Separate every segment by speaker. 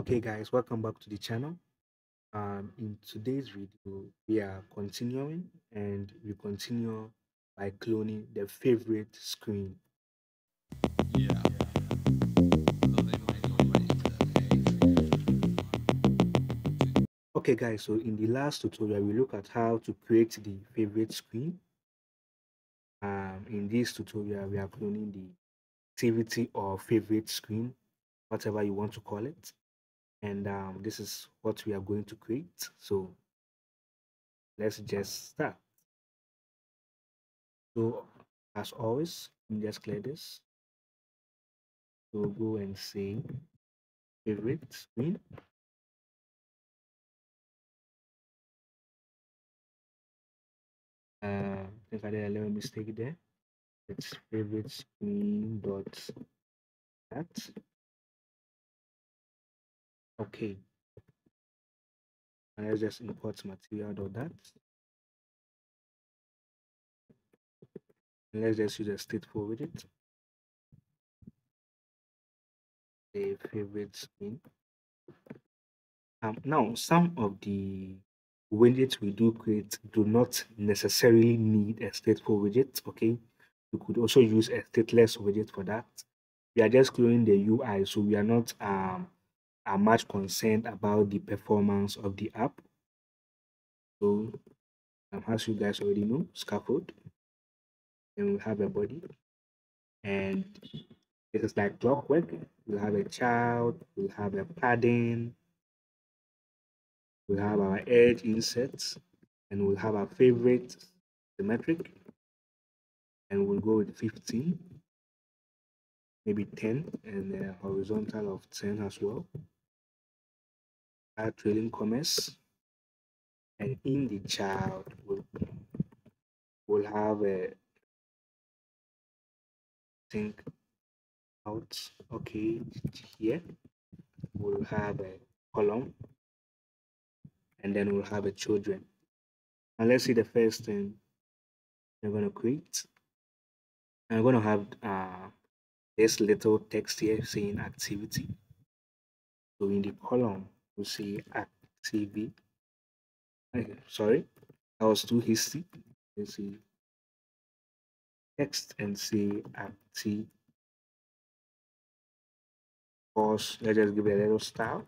Speaker 1: Okay guys, welcome back to the channel. In today's video we are continuing and we continue by cloning the favorite screen.
Speaker 2: Yeah. So they might already
Speaker 1: Okay guys, so in the last tutorial we look at how to create the favorite screen. In this tutorial we are cloning the activity or favorite screen, whatever you want to call it. And this is what we are going to create. So let's just start. So as always, let me just clear this. So go and say favorite screen. I think I did a little mistake there. It's favorite screen dot that. Okay, and let's just import material dot that. And let's just use a stateful widget. A favorite screen. Now some of the widgets we do create do not necessarily need a stateful widget. Okay, you could also use a stateless widget for that. We are just cloning the UI, so we are not are much concerned about the performance of the app. So as you guys already know, scaffold, then we have a body, and this is like clockwork. We'll have a child, we'll have a padding, we'll have our edge insets, and we'll have our favorite symmetric, and we'll go with 15, maybe 10, and a horizontal of 10 as well. Add trailing commas, and in the child, we'll have a think out. Okay, here we'll have a column, and then we'll have a children. And let's see the first thing we're going to create. I'm going to have this little text here saying activity. So in the column, we'll see activity. Sorry, I was too hasty. Let's see text and say active. Pause. Let's just give it a little style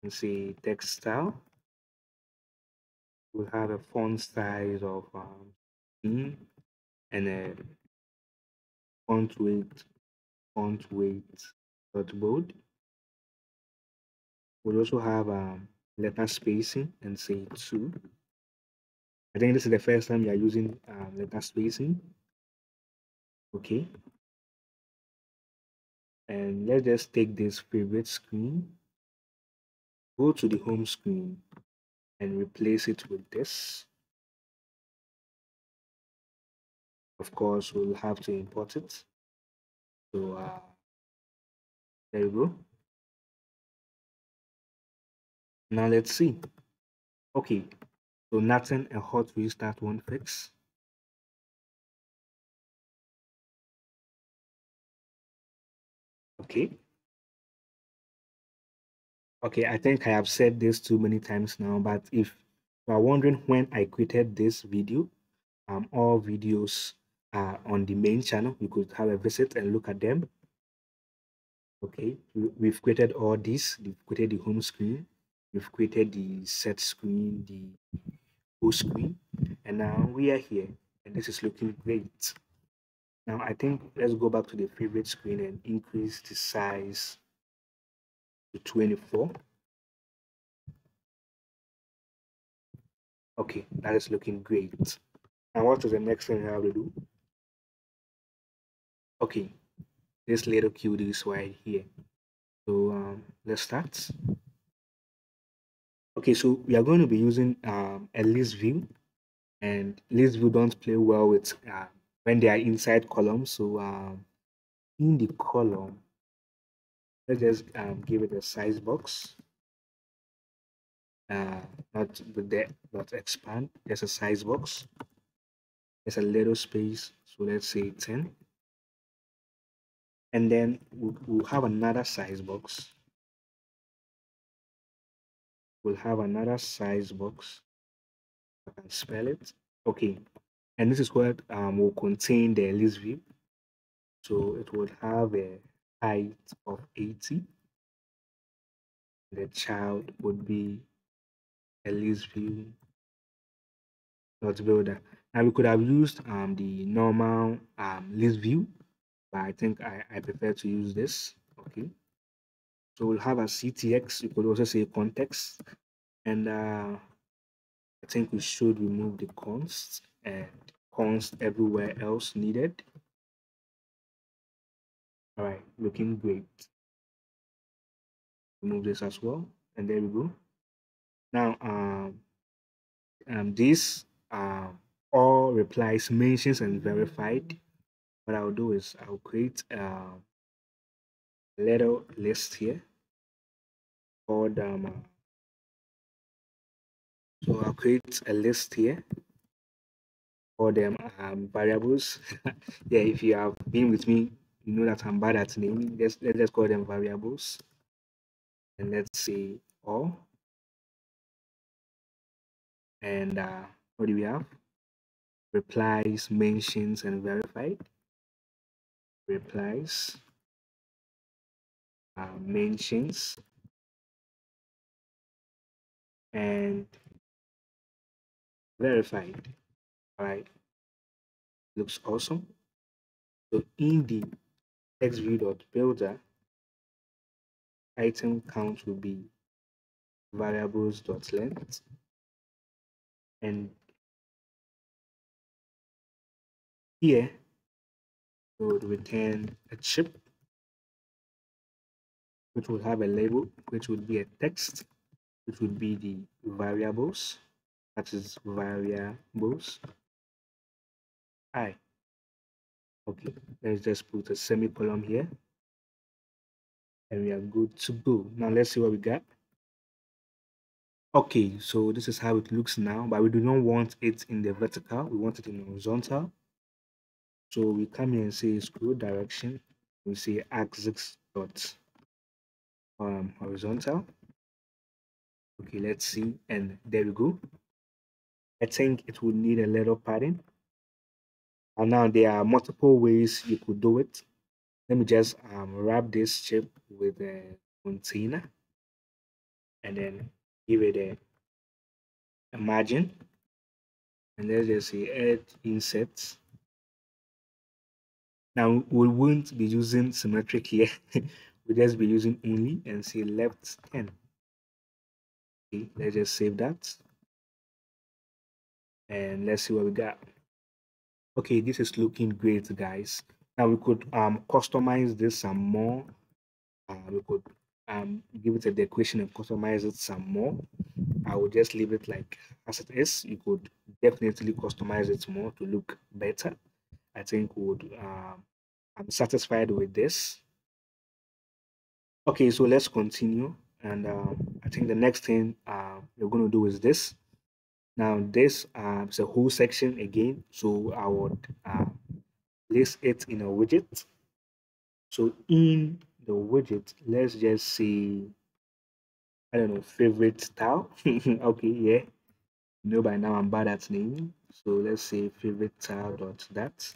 Speaker 1: and say text style. We'll have a font size of and a font weight dot bold. We'll also have letter spacing and say 2. I think this is the first time you are using letter spacing. Okay. And let's just take this favorite screen, go to the home screen and replace it with this. Of course, we'll have to import it. So there you go. Now let's see. Okay, so nothing a hot restart won't fix. Okay. Okay, I think I have said this too many times now, but if you are wondering when I created this video, all videos are on the main channel. You could have a visit and look at them. Okay, we've created all this. We've created the home screen. We've created the set screen, the full screen, and now we are here, and this is looking great. Now I think let's go back to the favorite screen and increase the size to 24. Okay, that is looking great. And what is the next thing I have to do? Okay, this little cutie is right here. So let's start. Okay, so we are going to be using a list view, and list view don't play well with when they are inside columns. So in the column, let's just give it a size box. Not with the not expand. There's a size box. There's a little space. So let's say 10. And then we'll have another size box. We'll have another size box. I can spell it. Okay, and this is what will contain the list view. So it would have a height of 80. The child would be a list view dot builder. Now we could have used the normal list view, but I think I prefer to use this. Okay, so we'll have a CTX. You could also say context, and I think we should remove the const and const everywhere else needed. All right, looking great. Remove this as well, and there we go. Now, this all replies mentions and verified. What I'll do is I'll create a little list here called so I'll create a list here for them variables. Yeah, if you have been with me, you know that I'm bad at naming. Let's just call them variables. And let's say all. And what do we have? Replies, mentions, and verified. Replies, mentions, and verified. All right, looks awesome. So in the textview.builder, item count will be variables.length, and here we would return a chip which will have a label, which would be a text, which would be the variables, that is variables I. Okay, let's just put a semicolon here and we are good to go. Now let's see what we got. Okay, so this is how it looks now, but we do not want it in the vertical, we want it in horizontal. So we come here and say scroll direction, we say axis dot horizontal. Okay, let's see, and there we go. I think it would need a little padding. And now there are multiple ways you could do it. Let me just wrap this chip with a container and then give it a margin. And let's just say add inserts. Now we won't be using symmetric here. We'll just be using only and say left 10. Okay, let's just save that. And let's see what we got. Okay, this is looking great, guys. Now we could customize this some more. We could give it a decoration and customize it some more. I will just leave it like as it is. You could definitely customize it more to look better. I think would I'm satisfied with this. Okay, so let's continue. And I think the next thing we're going to do is this. Now, this is a whole section again. So I would place it in a widget. So in the widget, let's just say, I don't know, favorite style. Okay, yeah. You know by now I'm bad at naming. So let's say favorite style dot that.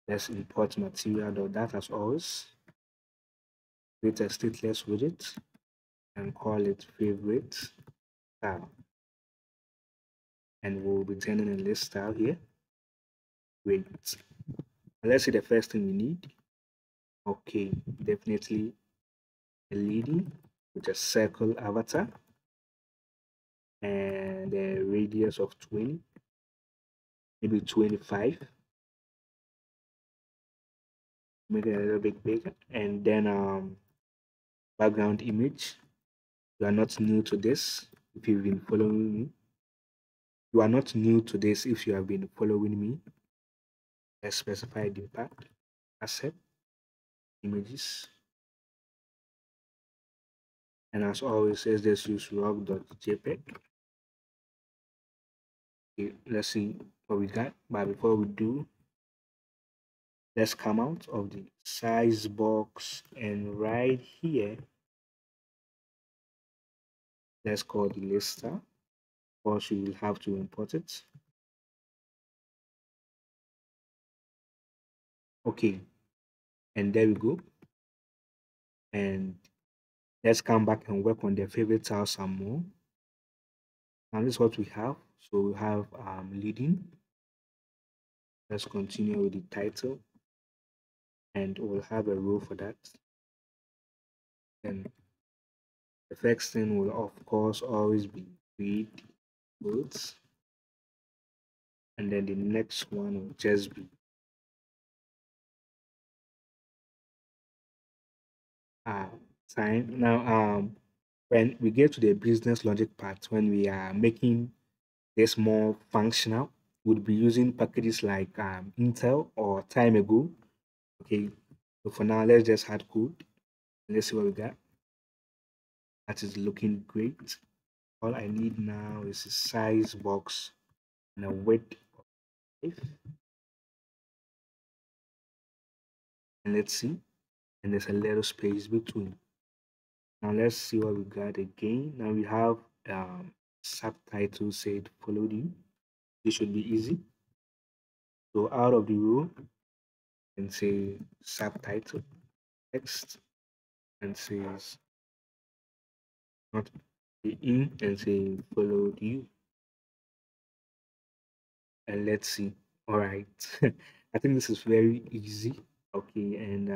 Speaker 1: Let's import material dot that as always. Create a stateless widget and call it favorite style. And we'll be turning a list style here. Great. Let's see the first thing we need. Okay, definitely a lady with a circle avatar and a radius of 20, maybe 25. Make it a little bit bigger. And then background image. You are not new to this if you've been following me. You are not new to this if you have been following me. Let's specify the path, asset, images. And as always, let's just use rock.jpg. Okay, let's see what we got. But before we do, let's come out of the size box and right here, Let's call the lister. Of course, you will have to import it. Okay, and there we go. And let's come back and work on the favorite style some more. Now this is what we have. So we have leading. Let's continue with the title, and we'll have a row for that. Then the first thing will of course always be read words, and then the next one will just be uh, time. Now when we get to the business logic part, when we are making this more functional, we'll be using packages like Intel or time ago. Okay, so for now, let's just add code. Let's see what we got. That is looking great. All I need now is a size box and a width of 5. And let's see. And there's a little space between. Now let's see what we got again. Now we have subtitle said followed you. This should be easy. So out of the row and say subtitle text and says not the in and say followed you. And let's see. All right. I think this is very easy. Okay, and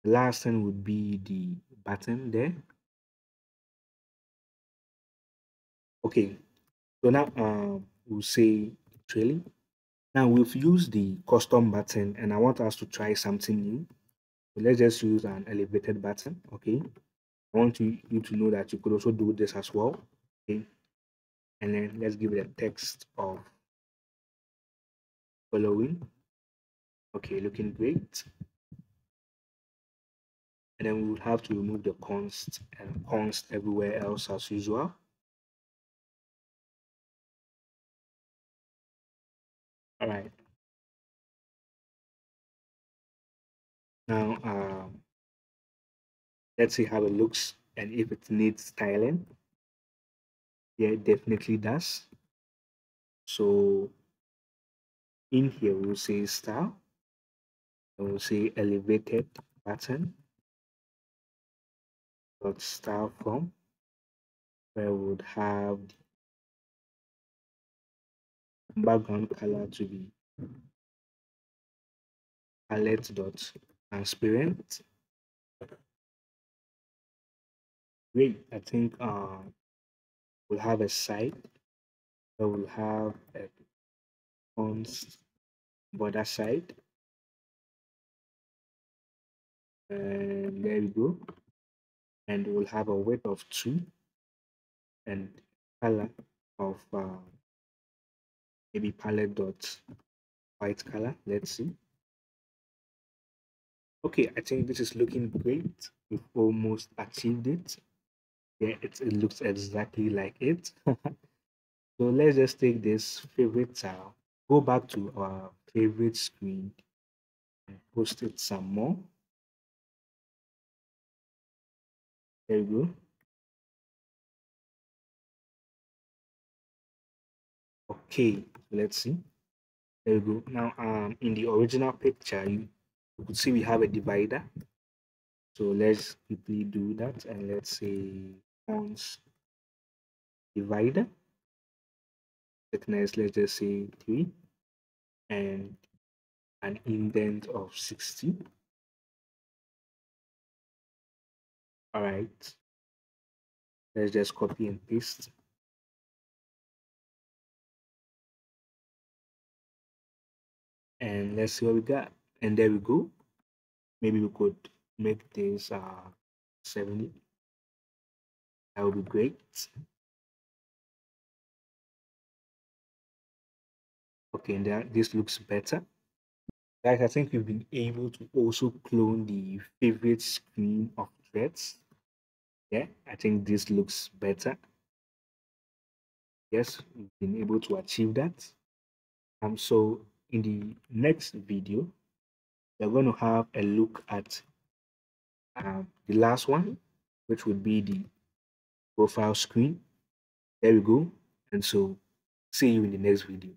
Speaker 1: the last one would be the button there. Okay, so now we'll say trailing. Now we've used the custom button, and I want us to try something new. So let's just use an elevated button. Okay, I want you to know that you could also do this as well. Okay, and then let's give it a text of following. Okay, looking great. And then we would have to remove the const and const everywhere else as usual. All right. Now, let's see how it looks and if it needs styling. Yeah, it definitely does. So in here, we'll say style, and we'll say elevated button dot style from, where we would have the background color to be palette dot transparent. Great. I think we'll have a site where we'll have a const border side, and there we go. And we'll have a width of 2 and color of maybe palette dot white color. Let's see. Okay, I think this is looking great. We've almost achieved it. Yeah, it looks exactly like it. So let's just take this favorite tile, go back to our favorite screen and post it some more. There we go. Okay, let's see. There we go. Now, in the original picture, you could see we have a divider. So let's quickly do that, and let's say fonts divider. Thickness, let's just say 3, and an indent of 60. All right, let's just copy and paste, and let's see what we got. And there we go. Maybe we could make this 70. That would be great. Okay, and this looks better. Guys, I think we've been able to also clone the favorite screen of threads. Yeah, I think this looks better. Yes, we've been able to achieve that. So in the next video, we're going to have a look at the last one, which would be the profile screen. There we go. And so see you in the next video.